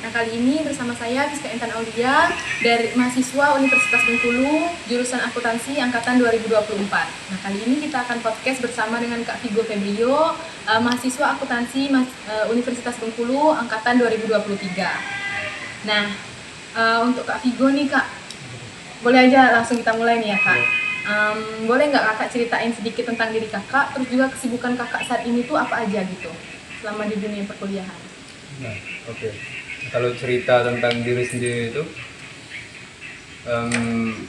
Nah, kali ini bersama saya Rizka Intan Aulia dari mahasiswa Universitas Bengkulu, jurusan akuntansi angkatan 2024. Nah, kali ini kita akan podcast bersama dengan Kak Vigo Febrio, mahasiswa akuntansi Universitas Bengkulu angkatan 2023. Nah, untuk Kak Vigo nih Kak, boleh aja langsung kita mulai nih ya Kak. Boleh nggak kakak ceritain sedikit tentang diri kakak, terus juga kesibukan kakak saat ini tuh apa aja gitu selama di dunia perkuliahan? Nah, oke. Kalau cerita tentang diri sendiri itu,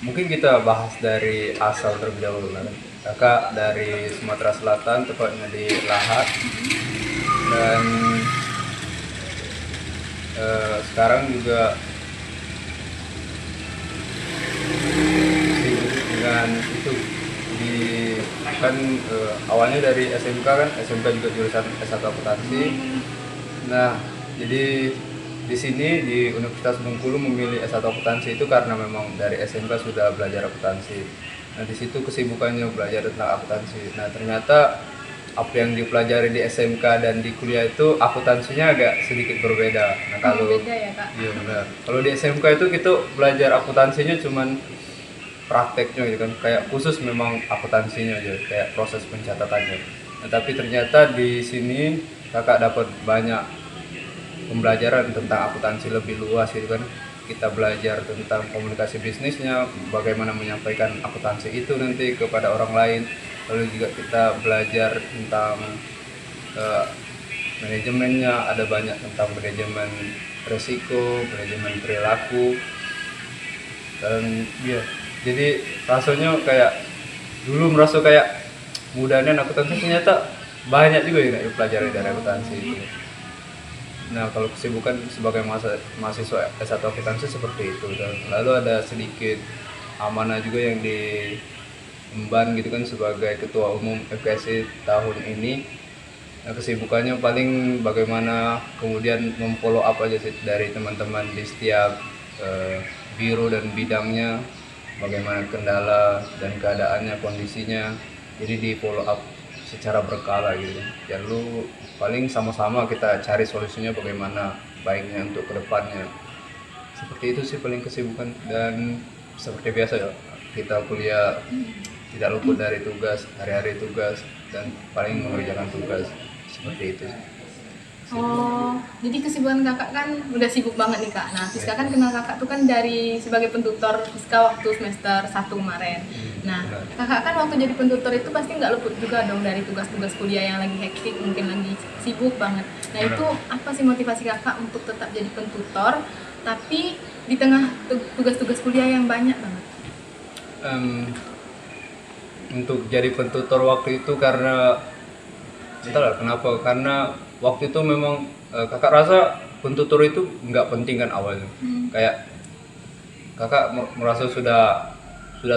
mungkin kita bahas dari asal terlebih dahulu lah. Kakak dari Sumatera Selatan, tepatnya di Lahat, dan sekarang juga sibuk dengan itu di kan awalnya dari SMK kan, SMK juga jurusan S1 akuntansi. Nah, jadi di sini di Universitas Bengkulu memilih S1 akuntansi itu karena memang dari SMK sudah belajar akuntansi. Nah, di situ kesibukannya belajar tentang akuntansi. Nah, ternyata apa yang dipelajari di SMK dan di kuliah itu akuntansinya agak sedikit berbeda. Nah, kalau Beda ya Kak? iya benar. Kalau di SMK itu kita belajar akuntansinya cuman prakteknya gitu kan, kayak khusus memang akuntansinya aja, kayak proses pencatatannya. Nah, tapi ternyata di sini kakak dapat banyak pembelajaran tentang akuntansi lebih luas gitu kan. Kita belajar tentang komunikasi bisnisnya, bagaimana menyampaikan akuntansi itu nanti kepada orang lain. Lalu juga kita belajar tentang eh, manajemennya, ada banyak tentang manajemen resiko, manajemen perilaku, dan ya jadi rasanya kayak dulu merasa kayak mudahnya akuntansi, ternyata banyak juga yang dipelajari dari akuntansi itu. Nah, kalau kesibukan sebagai mahasiswa S1 akuntansi seperti itu. Dan lalu ada sedikit amanah juga yang diemban gitu kan sebagai ketua umum FKSI tahun ini. Nah, kesibukannya paling bagaimana kemudian memfollow up aja sih dari teman-teman di setiap biro dan bidangnya, bagaimana kendala dan keadaannya, kondisinya. Jadi di follow up secara berkala gitu. Ya lu paling sama-sama kita cari solusinya bagaimana baiknya untuk kedepannya. Seperti itu sih paling kesibukan, dan seperti biasa ya kita kuliah tidak luput dari tugas, hari-hari tugas, dan paling mengerjakan tugas seperti itu. Oh, jadi kesibukan kakak kan udah sibuk banget nih Kak. Nah, Siska kan kenal kakak tuh kan dari sebagai pentutor Siska waktu semester 1 kemarin. Nah, kakak kan waktu jadi pentutor itu pasti nggak luput juga dong dari tugas-tugas kuliah yang lagi hektik, mungkin lagi sibuk banget. Nah, itu apa sih motivasi kakak untuk tetap jadi pentutor, tapi di tengah tugas-tugas kuliah yang banyak banget? Untuk jadi pentutor waktu itu karena entahlah kenapa, karena waktu itu memang kakak rasa pentutor itu nggak penting kan awalnya. Kayak kakak merasa sudah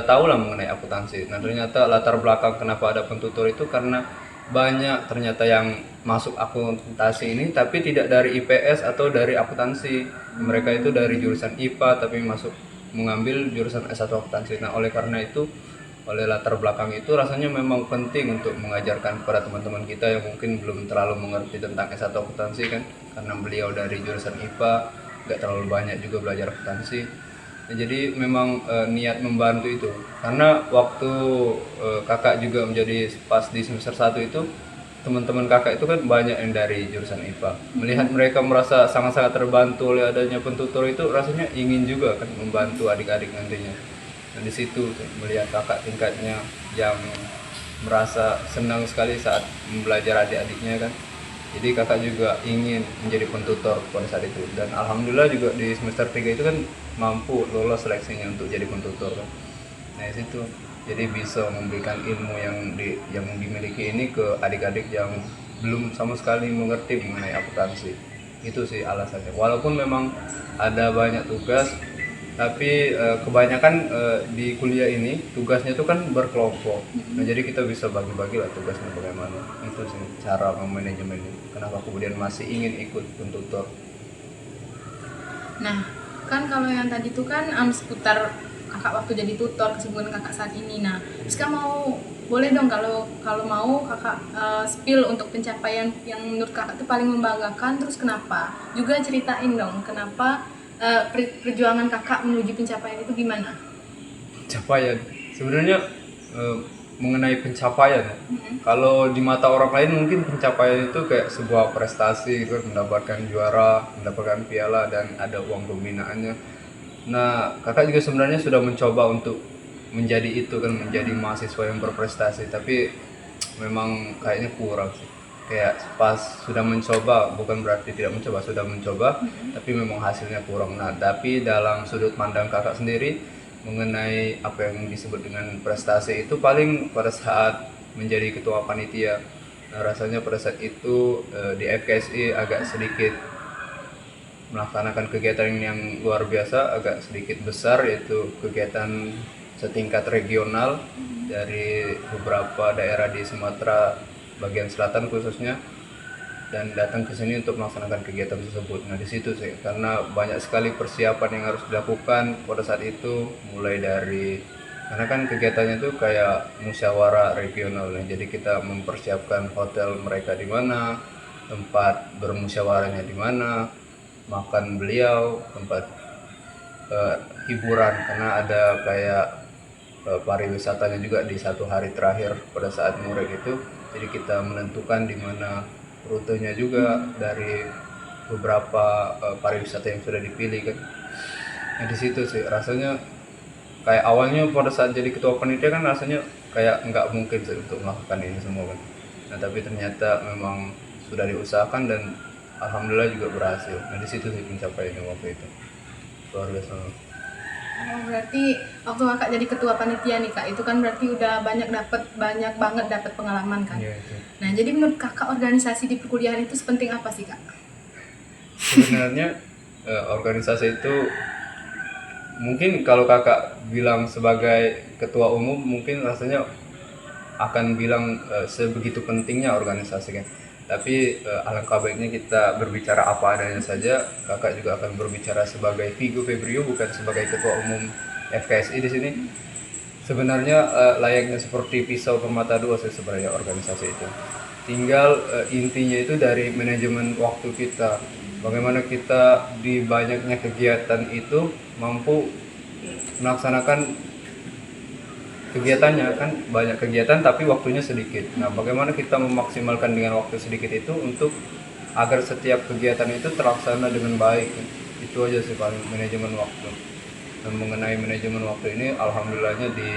tahu lah mengenai akuntansi. Nah, ternyata latar belakang kenapa ada pentutor itu karena banyak ternyata yang masuk akuntansi ini tapi tidak dari IPS atau dari akuntansi. Mereka itu dari jurusan IPA tapi masuk mengambil jurusan S1 akuntansi. Nah, oleh karena itu, oleh latar belakang itu rasanya memang penting untuk mengajarkan kepada teman-teman kita yang mungkin belum terlalu mengerti tentang S1 akuntansi kan, karena beliau dari jurusan IPA nggak terlalu banyak juga belajar akuntansi. Nah, jadi memang niat membantu itu karena waktu kakak juga menjadi pas di semester 1 itu, teman-teman kakak itu kan banyak yang dari jurusan IPA. Melihat mereka merasa sangat-sangat terbantu oleh adanya pentutor itu, rasanya ingin juga kan membantu adik-adik nantinya. Dan di situ melihat kakak tingkatnya yang merasa senang sekali saat belajar adik-adiknya kan. Jadi kakak juga ingin menjadi pentutor pada saat itu, dan alhamdulillah juga di semester 3 itu kan mampu lolos seleksinya untuk jadi pentutor kan. Nah, di situ jadi bisa memberikan ilmu yang dimiliki ini ke adik-adik yang belum sama sekali mengerti mengenai akuntansi. Itu sih alasannya. Walaupun memang ada banyak tugas, tapi kebanyakan di kuliah ini tugasnya itu kan berkelompok. Nah, jadi kita bisa bagi-bagi lah tugasnya bagaimana. Itu sih cara memanajemennya. Kenapa kemudian masih ingin ikut pentutor. Nah, kan kalau yang tadi tuh kan seputar kakak waktu jadi tutor, kesibukan kakak saat ini. Nah, Siska mau Boleh dong kalau mau kakak spill untuk pencapaian yang menurut kakak itu paling membanggakan, terus kenapa? Juga ceritain dong kenapa perjuangan kakak menuju pencapaian itu gimana? Pencapaian sebenarnya mengenai pencapaian ya. Kalau di mata orang lain mungkin pencapaian itu kayak sebuah prestasi gitu, mendapatkan juara, mendapatkan piala dan ada uang pembinaannya. Nah, kakak juga sebenarnya sudah mencoba untuk menjadi itu kan, menjadi mahasiswa yang berprestasi, tapi memang kayaknya kurang sih. Kayak pas sudah mencoba, bukan berarti tidak mencoba, sudah mencoba, tapi memang hasilnya kurang. Nah, tapi dalam sudut pandang kakak sendiri mengenai apa yang disebut dengan prestasi itu paling pada saat menjadi ketua panitia. Nah, rasanya pada saat itu di FKSI agak sedikit melaksanakan kegiatan yang luar biasa, agak sedikit besar, yaitu kegiatan setingkat regional dari beberapa daerah di Sumatera bagian selatan khususnya, dan datang ke sini untuk melaksanakan kegiatan tersebut. Nah, di situ sih karena banyak sekali persiapan yang harus dilakukan pada saat itu, mulai dari karena kan kegiatannya itu kayak musyawarah regional. Nah, jadi kita mempersiapkan hotel mereka di mana, tempat bermusyawarahnya di mana, makan beliau, tempat hiburan karena ada kayak pariwisatanya juga di satu hari terakhir pada saat Murik itu. Jadi kita menentukan di mana rutenya juga dari beberapa pariwisata yang sudah dipilih kan. Nah, di situ sih rasanya kayak awalnya pada saat jadi ketua panitia kan rasanya kayak nggak mungkin sih untuk melakukan ini semua kan. Nah, tapi ternyata memang sudah diusahakan dan alhamdulillah juga berhasil. Nah, di situ sih pencapaiannya waktu itu luar biasa. Oh, berarti waktu kakak jadi ketua panitia nih kak, itu kan berarti udah banyak banget dapat pengalaman kan? Iya, itu. Nah, jadi menurut kakak organisasi di perkuliahan itu sepenting apa sih kak? Sebenarnya organisasi itu mungkin kalau kakak bilang sebagai ketua umum mungkin rasanya akan bilang sebegitu pentingnya organisasi kan. Tapi alangkah baiknya kita berbicara apa adanya saja. Kakak juga akan berbicara sebagai Vigo Febrio, bukan sebagai ketua umum FKSI di sini. Sebenarnya layaknya seperti pisau bermata dua sih sebenarnya organisasi itu. Tinggal intinya itu dari manajemen waktu kita. Bagaimana kita di banyaknya kegiatan itu mampu melaksanakan kegiatannya kan, banyak kegiatan tapi waktunya sedikit. Nah, bagaimana kita memaksimalkan dengan waktu sedikit itu untuk agar setiap kegiatan itu terlaksana dengan baik. Itu aja sih paling manajemen waktu. Dan mengenai manajemen waktu ini alhamdulillahnya di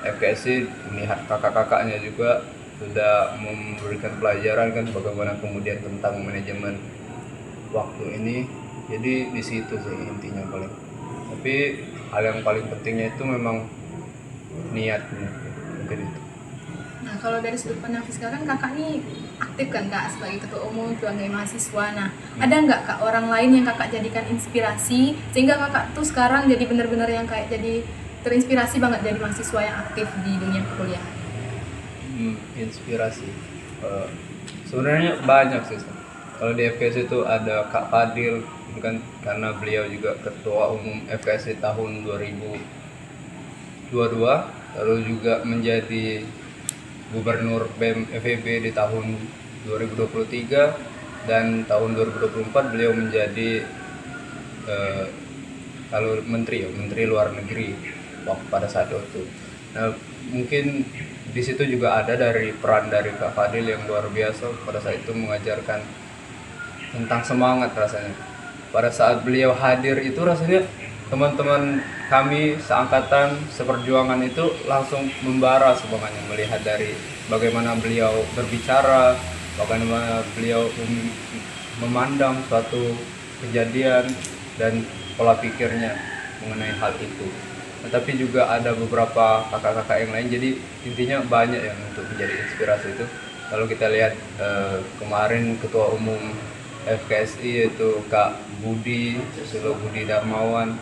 FKSI melihat kakak-kakaknya juga sudah memberikan pelajaran kan bagaimana kemudian tentang manajemen waktu ini. Jadi di situ sih intinya paling. Tapi hal yang paling pentingnya itu memang niatnya mungkin itu. Nah, kalau dari sudut pandang fiskal kan kakak nih aktif kan kak sebagai ketua umum sebagai mahasiswa. Nah, ada nggak kak orang lain yang kakak jadikan inspirasi sehingga kakak tuh sekarang jadi benar-benar yang kayak jadi terinspirasi banget jadi mahasiswa yang aktif di dunia perkuliahan? Inspirasi sebenarnya banyak sih. Kalau di FKS itu ada Kak Fadil, itu kan karena beliau juga ketua umum FKS tahun 2022, lalu juga menjadi gubernur BEM FEB di tahun 2023, dan tahun 2024 beliau menjadi kalau menteri luar negeri waktu pada saat itu. Nah, mungkin di situ juga ada dari peran dari Kak Fadil yang luar biasa pada saat itu mengajarkan tentang semangat rasanya. Pada saat beliau hadir itu rasanya teman-teman kami seangkatan, seperjuangan itu langsung membara semuanya melihat dari bagaimana beliau berbicara, bagaimana beliau memandang suatu kejadian dan pola pikirnya mengenai hal itu. Tapi juga ada beberapa kakak-kakak yang lain, jadi intinya banyak yang untuk menjadi inspirasi itu. Kalau kita lihat kemarin ketua umum FKSI yaitu Kak Budi, Susilo Budi Darmawan,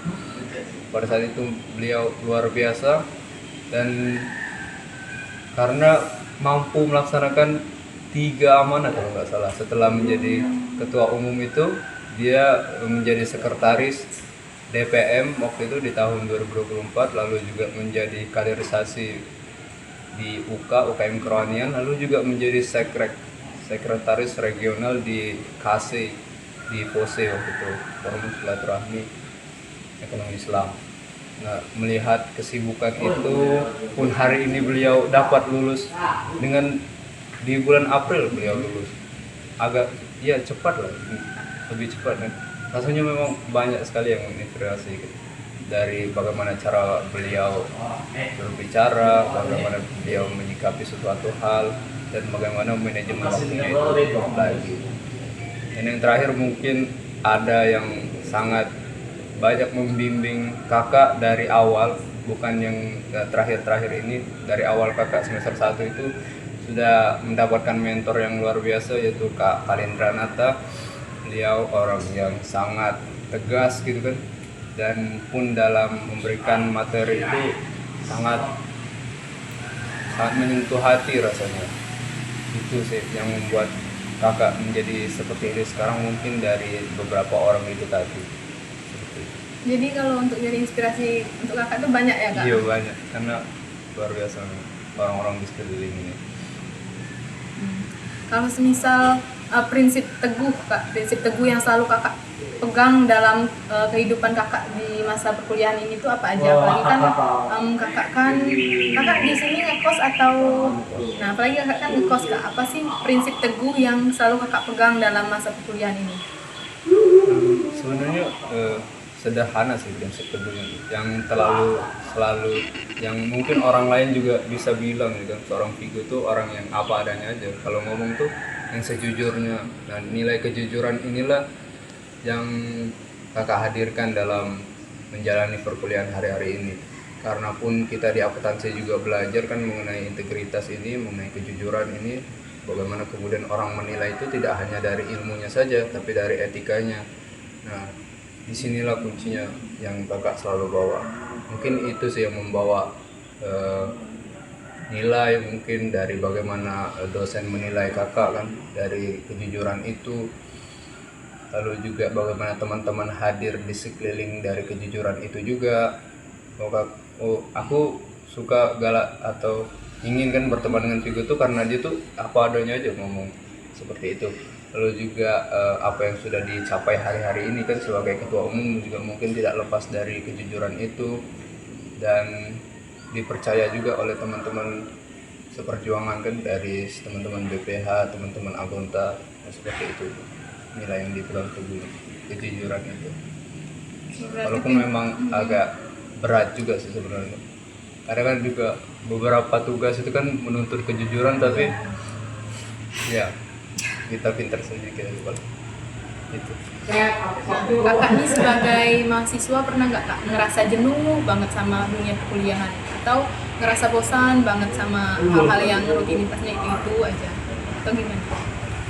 pada saat itu beliau luar biasa, dan karena mampu melaksanakan 3 amanah kalau nggak salah. Setelah menjadi ketua umum itu dia menjadi sekretaris DPM waktu itu di tahun 2024, lalu juga menjadi kaderisasi di UKM Kerohanian, lalu juga menjadi sekretaris regional di KC di FOSE waktu itu, Forum Silaturahmi Ekonomi Islam. Nah, melihat kesibukan itu pun hari ini beliau dapat lulus dengan di bulan April beliau lulus. Agak ya cepat lah, lebih cepat kan. Rasanya memang banyak sekali yang menginspirasi gitu. Dari bagaimana cara beliau berbicara, bagaimana beliau menyikapi sesuatu hal, dan bagaimana manajemen waktunya itu lagi. Dan yang terakhir mungkin ada yang sangat banyak membimbing kakak dari awal, bukan yang terakhir-terakhir ini. Dari awal kakak semester 1 itu sudah mendapatkan mentor yang luar biasa, yaitu Kak Kalendra Nata. Beliau orang yang sangat tegas gitu kan, dan pun dalam memberikan materi itu sangat menyentuh hati rasanya. Itu sih yang membuat kakak menjadi seperti ini sekarang, mungkin dari beberapa orang itu tadi. Jadi kalau untuk jadi inspirasi untuk kakak tuh banyak ya kak? Iya banyak, karena luar biasa orang-orang di sekeliling ini. Kalau semisal prinsip teguh yang selalu kakak pegang dalam kehidupan kakak di masa perkuliahan ini tuh apa aja? Apalagi kan kakak di sini ngekos apalagi kakak kan ngekos kak. Apa sih prinsip teguh yang selalu kakak pegang dalam masa perkuliahan ini? Sebenarnya sederhana sih prinsip teguhnya, yang selalu yang mungkin orang lain juga bisa bilang gitu kan, seorang Vigo tuh orang yang apa adanya aja, kalau ngomong tuh yang sejujurnya. Dan nilai kejujuran inilah yang kakak hadirkan dalam menjalani perkuliahan hari-hari ini. Karena pun kita di akuntansi juga belajar kan mengenai integritas ini, mengenai kejujuran ini, bagaimana kemudian orang menilai itu tidak hanya dari ilmunya saja, tapi dari etikanya. Nah, disinilah kuncinya yang kakak selalu bawa. Mungkin itu sih yang membawa nilai, mungkin dari bagaimana dosen menilai kakak kan, dari kejujuran itu. Lalu juga bagaimana teman-teman hadir di sekeliling dari kejujuran itu juga. Aku suka galak atau ingin kan berteman dengan Vigo tuh karena dia tuh apa adanya aja ngomong seperti itu. Lalu juga apa yang sudah dicapai hari-hari ini kan sebagai ketua umum juga mungkin tidak lepas dari kejujuran itu, dan dipercaya juga oleh teman-teman seperjuangan kan, dari teman-teman BPH, teman-teman Agonta, seperti itu nilai yang dipegang teguh, kejujuran itu. Walaupun memang agak berat juga sih sebenarnya, karena kan juga beberapa tugas itu kan menuntut kejujuran, tapi ya kita pintar saja kita lupa itu. Kakak ini sebagai mahasiswa pernah nggak kak ngerasa jenuh banget sama dunia perkuliahan, atau ngerasa bosan banget sama hal-hal yang rutinitasnya itu aja, atau gimana?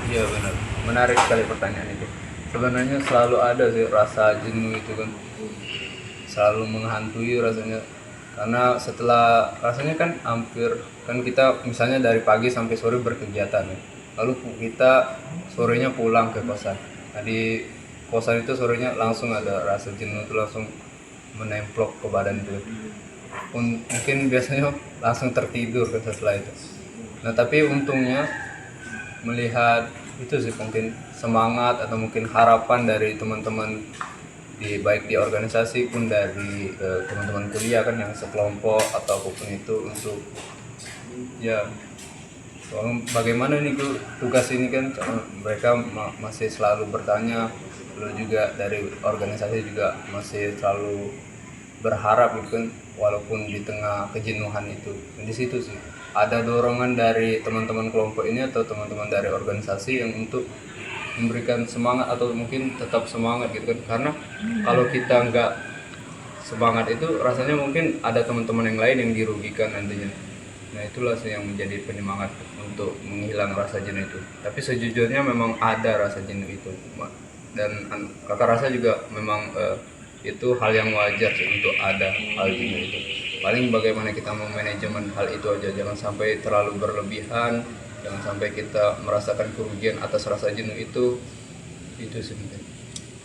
Iya benar, menarik sekali pertanyaan itu. Sebenarnya selalu ada sih rasa jenuh itu kan, selalu menghantui rasanya. Karena setelah rasanya kan hampir kan kita misalnya dari pagi sampai sore berkegiatan ya, lalu kita sorenya pulang ke kosan. Nah, di kosan itu sorenya langsung ada rasa jenuh itu langsung menemplok ke badan itu. Mungkin biasanya langsung tertidur kan setelah itu. Nah tapi untungnya melihat itu sih, mungkin semangat atau mungkin harapan dari teman-teman baik di organisasi pun dari teman-teman kuliah kan yang sekelompok atau apapun itu, untuk ya bagaimana nih tugas ini kan. Mereka masih selalu bertanya, lalu juga dari organisasi juga masih selalu berharap gitu kan, walaupun di tengah kejenuhan itu. Dan di situ sih ada dorongan dari teman-teman kelompok ini atau teman-teman dari organisasi yang untuk memberikan semangat atau mungkin tetap semangat gitu kan. Karena kalau kita nggak semangat itu rasanya mungkin ada teman-teman yang lain yang dirugikan nantinya. Nah itulah sih yang menjadi penyemangat untuk menghilang rasa jenuh itu. Tapi sejujurnya memang ada rasa jenuh itu, dan kakak rasa juga memang itu hal yang wajar sih untuk ada hal jenuh itu. Paling bagaimana kita memanajemen hal itu aja, jangan sampai terlalu berlebihan, jangan sampai kita merasakan kerugian atas rasa jenuh itu sebenarnya.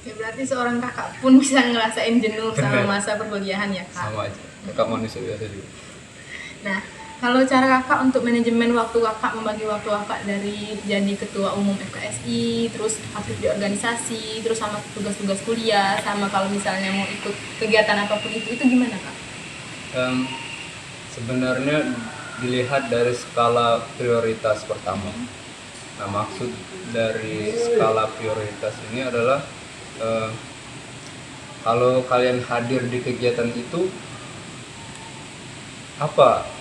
Ya berarti seorang kakak pun bisa ngerasain jenuh sama masa perkuliahan ya kak? Sama aja, kakak manusia biasa juga. Nah Kalau cara kakak untuk manajemen waktu kakak, membagi waktu kakak dari jadi ketua umum FKSI, terus aktif di organisasi, terus sama tugas-tugas kuliah, sama kalau misalnya mau ikut kegiatan apapun itu gimana kak? Sebenarnya dilihat dari skala prioritas pertama. Nah, maksud dari skala prioritas ini adalah kalau kalian hadir di kegiatan itu, apa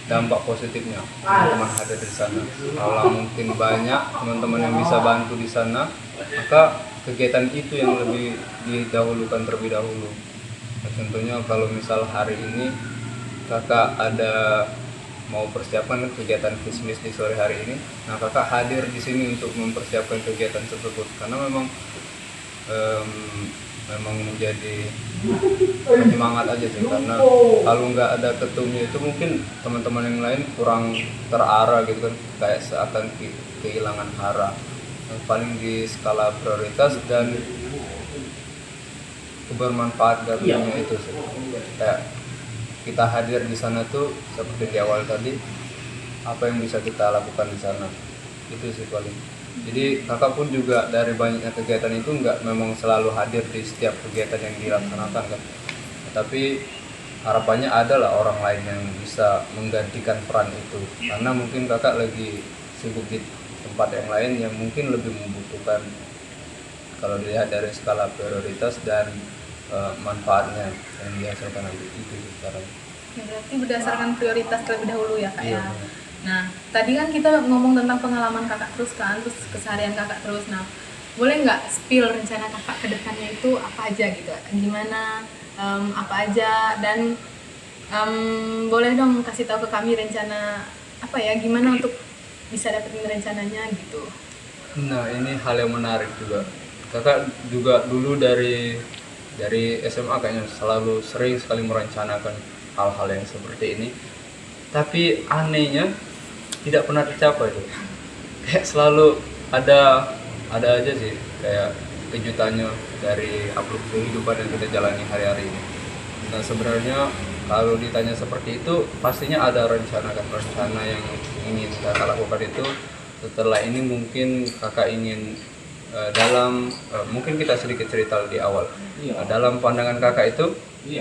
dampak positifnya teman-teman hadir di sana? Kalau mungkin banyak teman-teman yang bisa bantu di sana, maka kegiatan itu yang lebih didahulukan terlebih dahulu. Nah, contohnya kalau misal hari ini kakak ada mau persiapkan kegiatan bisnis di sore hari ini, nah kakak hadir di sini untuk mempersiapkan kegiatan tersebut karena memang menjadi penyemangat aja sih, karena kalau nggak ada ketumnya itu mungkin teman-teman yang lain kurang terarah gitu kan, kayak seakan kehilangan arah. Yang paling di skala prioritas dan kebermanfaat gabungnya itu sih, kayak kita hadir di sana tuh seperti di awal tadi, apa yang bisa kita lakukan di sana, itu sih paling. Jadi kakak pun juga dari banyaknya kegiatan itu nggak memang selalu hadir di setiap kegiatan yang dilaksanakan kan, tapi harapannya adalah orang lain yang bisa menggantikan peran itu, karena mungkin kakak lagi sibuk di tempat yang lain yang mungkin lebih membutuhkan kalau dilihat dari skala prioritas dan manfaatnya yang dihasilkan nanti itu sekarang. Ya, berarti berdasarkan prioritas terlebih dahulu ya kak Iya. ya. Nah, tadi kan kita ngomong tentang pengalaman kakak terus kan, terus keseharian kakak terus. Nah, boleh nggak spill rencana kakak ke depannya itu apa aja gitu? Gimana, apa aja, dan boleh dong kasih tahu ke kami rencana apa ya, gimana untuk bisa dapetin rencananya gitu. Nah, ini hal yang menarik juga. Kakak juga dulu dari SMA kayaknya selalu sering sekali merencanakan hal-hal yang seperti ini. Tapi anehnya tidak pernah tercapai tuh. Kayak selalu ada aja sih kayak kejutannya dari upload kehidupan yang kita jalani hari-hari ini. Nah, sebenarnya kalau ditanya seperti itu pastinya ada rencana yang ingin kakak lakukan itu. Setelah ini mungkin kakak ingin mungkin kita sedikit cerita di awal. Dalam pandangan kakak itu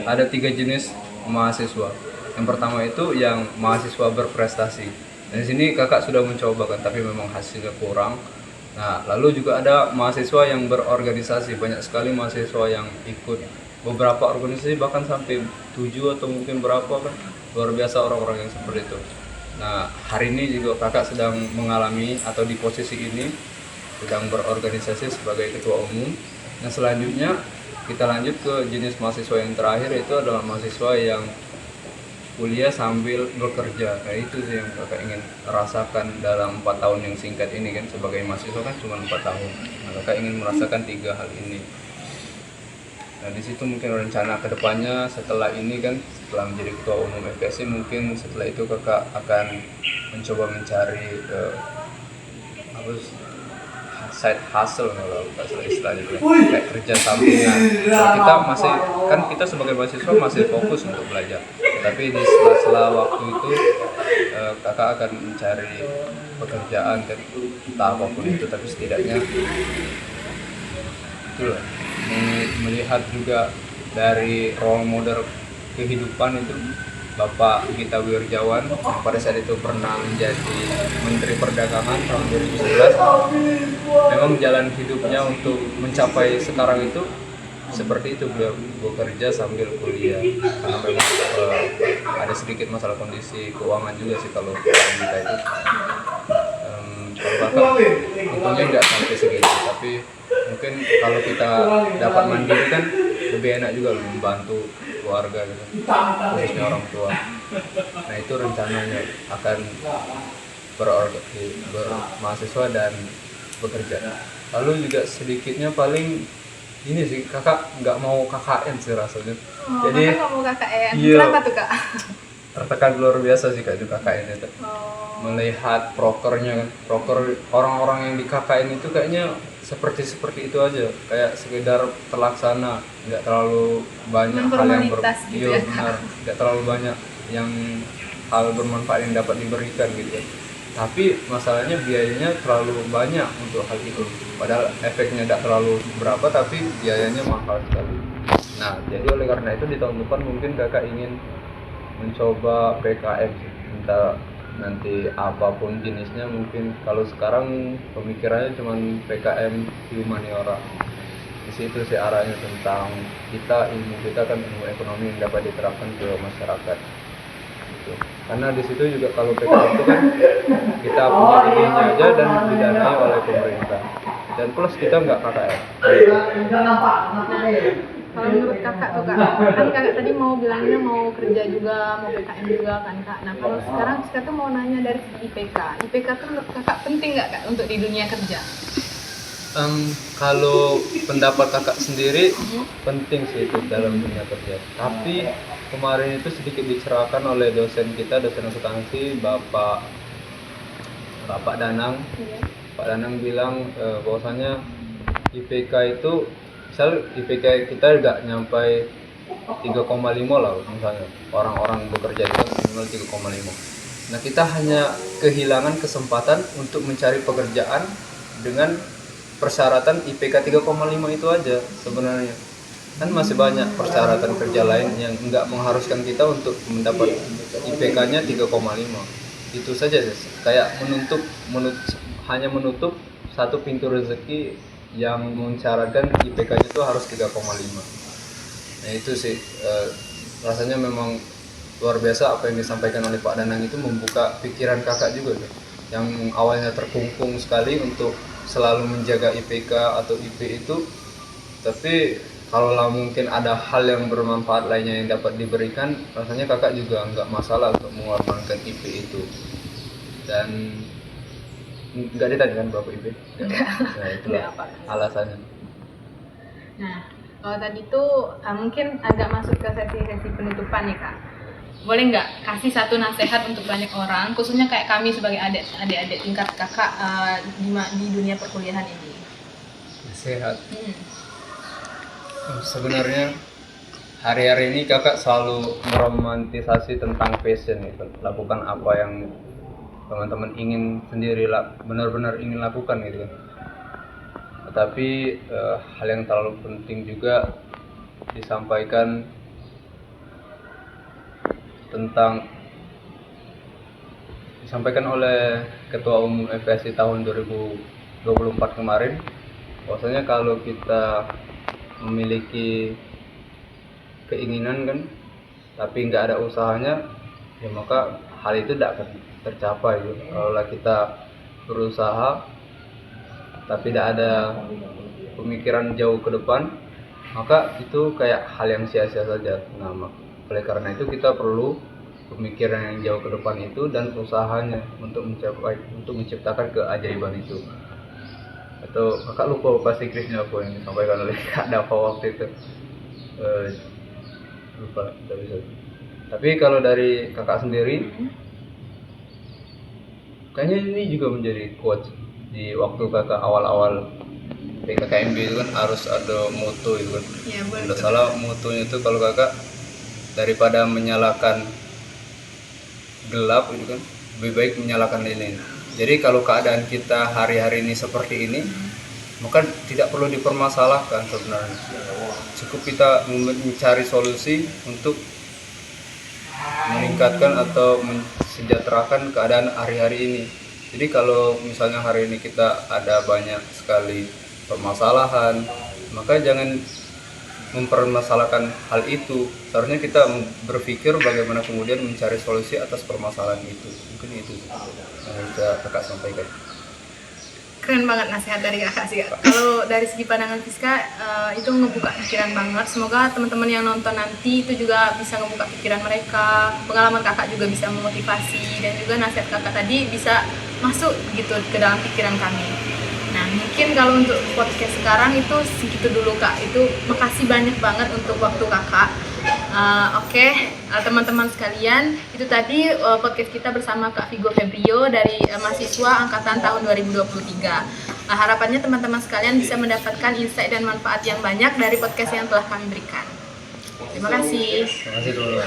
ada 3 jenis mahasiswa. Yang pertama itu yang mahasiswa berprestasi. Dan di sini kakak sudah mencoba kan, tapi memang hasilnya kurang. Nah, lalu juga ada mahasiswa yang berorganisasi. Banyak sekali mahasiswa yang ikut beberapa organisasi, bahkan sampai 7 atau mungkin berapa kan. Luar biasa orang-orang yang seperti itu. Nah, hari ini juga kakak sedang mengalami atau di posisi ini sedang berorganisasi sebagai ketua umum. Nah, selanjutnya kita lanjut ke jenis mahasiswa yang terakhir, itu adalah mahasiswa yang kuliah sambil bekerja. Nah, itu sih yang kakak ingin rasakan dalam 4 tahun yang singkat ini kan, sebagai mahasiswa kan cuma 4 tahun. Nah, kakak ingin merasakan 3 hal ini. Nah, di situ mungkin rencana kedepannya setelah ini kan, setelah menjadi ketua umum FKSI, mungkin setelah itu kakak akan mencoba mencari side hustle kalau nggak salah istilahnya, kayak kerja sampingan. Kalau kita masih kan, kita sebagai mahasiswa masih fokus untuk belajar, tapi di sela-sela waktu itu kakak akan mencari pekerjaan kan, entah apapun itu, tapi setidaknya itulah, melihat juga dari role model kehidupan itu Bapak Gita Wirjawan yang pada saat itu pernah menjadi Menteri Perdagangan tahun 2011. Memang jalan hidupnya untuk mencapai sekarang itu seperti itu, beliau bekerja sambil kuliah karena memang ada sedikit masalah kondisi keuangan juga sih kalau kita itu. Kalau kakak untungnya nggak sampai segitu, tapi mungkin kalau kita dapat mandiri kan lebih enak juga membantu keluarga gitu, khususnya orang tua. Nah, itu rencananya akan bermahasiswa dan bekerja. Lalu juga sedikitnya paling ini sih, kakak nggak mau KKN sih rasanya. Jadi kakak nggak mau KKN. Iya, Kenapa tuh kak? tertekan luar biasa sih kak di KKN itu. Melihat prokernya kan, proker orang-orang yang di KKN itu kayaknya seperti itu aja, kayak sekedar terlaksana, nggak terlalu banyak hal yang gitu ya, benar, nggak terlalu banyak yang hal bermanfaat yang dapat diberikan gitu kan. Tapi masalahnya biayanya terlalu banyak untuk hal itu. Padahal efeknya tidak terlalu berapa, tapi biayanya mahal sekali. Nah, jadi oleh karena itu di tahun depan mungkin kakak ingin mencoba PKM sih. Entah nanti apapun jenisnya, mungkin kalau sekarang pemikirannya cuma PKM humaniora. Di situ sih arahnya tentang ilmu kita kan ilmu ekonomi yang dapat diterapkan ke masyarakat. Karena di situ juga kalau PKM itu kan kita punya idenya aja dan didanai oleh pemerintah, dan plus kita nggak KKR. Kalau menurut kakak tuh kak, kan kakak tadi mau bilangnya mau kerja juga, mau PKM juga kan kak. Nah kalau sekarang kita tuh mau nanya dari segi IPK tuh menurut kakak penting nggak kak untuk di dunia kerja? Kalau pendapat kakak sendiri penting sih itu dalam dunia kerja. Tapi kemarin itu sedikit dicerahkan oleh dosen kita, dosen akuntansi, Bapak Danang. Iya. Pak Danang bilang bahwasanya IPK itu, misal IPK kita nggak nyampe 3,5 lah misalnya, orang-orang bekerja itu minimal 3,5. Nah kita hanya kehilangan kesempatan untuk mencari pekerjaan dengan persyaratan IPK 3,5 itu aja sebenarnya. Kan masih banyak persyaratan kerja lain yang nggak mengharuskan kita untuk mendapat IPK-nya 3,5. Itu saja kayak hanya menutup satu pintu rezeki yang mensyaratkan IPK-nya itu harus 3,5. Nah itu sih rasanya memang luar biasa apa yang disampaikan oleh Pak Danang itu membuka pikiran kakak juga tuh. Yang awalnya terkungkung sekali untuk selalu menjaga IPK atau IP itu, tapi kalau mungkin ada hal yang bermanfaat lainnya yang dapat diberikan, rasanya kakak juga nggak masalah untuk mengorbankan IP itu. Dan nggak ditanyakan berapa IP? Nah itulah alasannya. Nah kalau tadi tuh mungkin agak masuk ke sesi penutupan nih kak. Boleh nggak kasih satu nasihat untuk banyak orang, khususnya kayak kami sebagai adik-adik tingkat kakak di dunia perkuliahan ini? Nasihat. Sebenarnya hari-hari ini kakak selalu meromantisasi tentang passion gitu. Lakukan apa yang teman-teman ingin sendiri benar-benar ingin lakukan gitu. Tetapi hal yang terlalu penting juga disampaikan oleh Ketua Umum FPSI tahun 2024 kemarin, bahwasanya kalau kita memiliki keinginan kan, tapi nggak ada usahanya, ya maka hal itu tidak akan tercapai. Kalau kita berusaha tapi tidak ada pemikiran jauh ke depan, maka itu kayak hal yang sia-sia saja. Nah, oleh karena itu kita perlu pemikiran yang jauh ke depan itu dan usahanya untuk menciptakan keajaiban itu. Atau kakak lupa bahasa Inggrisnya apa yang disampaikan oleh Kak Dava waktu itu, lupa, tidak bisa. Tapi kalau dari kakak sendiri, kayaknya ini juga menjadi quote di waktu kakak awal-awal PKKMB itu kan harus ada moto itu kan. Ya, tidak salah motonya itu kalau kakak, daripada menyalakan gelap itu kan, lebih baik menyalakan lilin. Jadi kalau keadaan kita hari-hari ini seperti ini, maka tidak perlu dipermasalahkan sebenarnya. Cukup kita mencari solusi untuk meningkatkan atau mensejahterakan keadaan hari-hari ini. Jadi kalau misalnya hari ini kita ada banyak sekali permasalahan, maka jangan mempermasalahkan hal itu. Seharusnya kita berpikir bagaimana kemudian mencari solusi atas permasalahan itu. Mungkin itu yang bisa kakak sampaikan. Keren banget nasihat dari kakak sih kak. Kalau dari segi pandangan Fiska itu ngebuka pikiran banget. Semoga teman-teman yang nonton nanti itu juga bisa ngebuka pikiran mereka. Pengalaman kakak juga bisa memotivasi, dan juga nasihat kakak tadi bisa masuk gitu ke dalam pikiran kami. Nah mungkin kalau untuk podcast sekarang itu segitu dulu kak. Itu makasih banyak banget untuk waktu kakak. Oke, teman-teman sekalian, itu tadi podcast kita bersama Kak Vigo Febrio dari mahasiswa angkatan tahun 2023. Harapannya teman-teman sekalian bisa mendapatkan insight dan manfaat yang banyak dari podcast yang telah kami berikan. Terima kasih. Terima kasih dulu.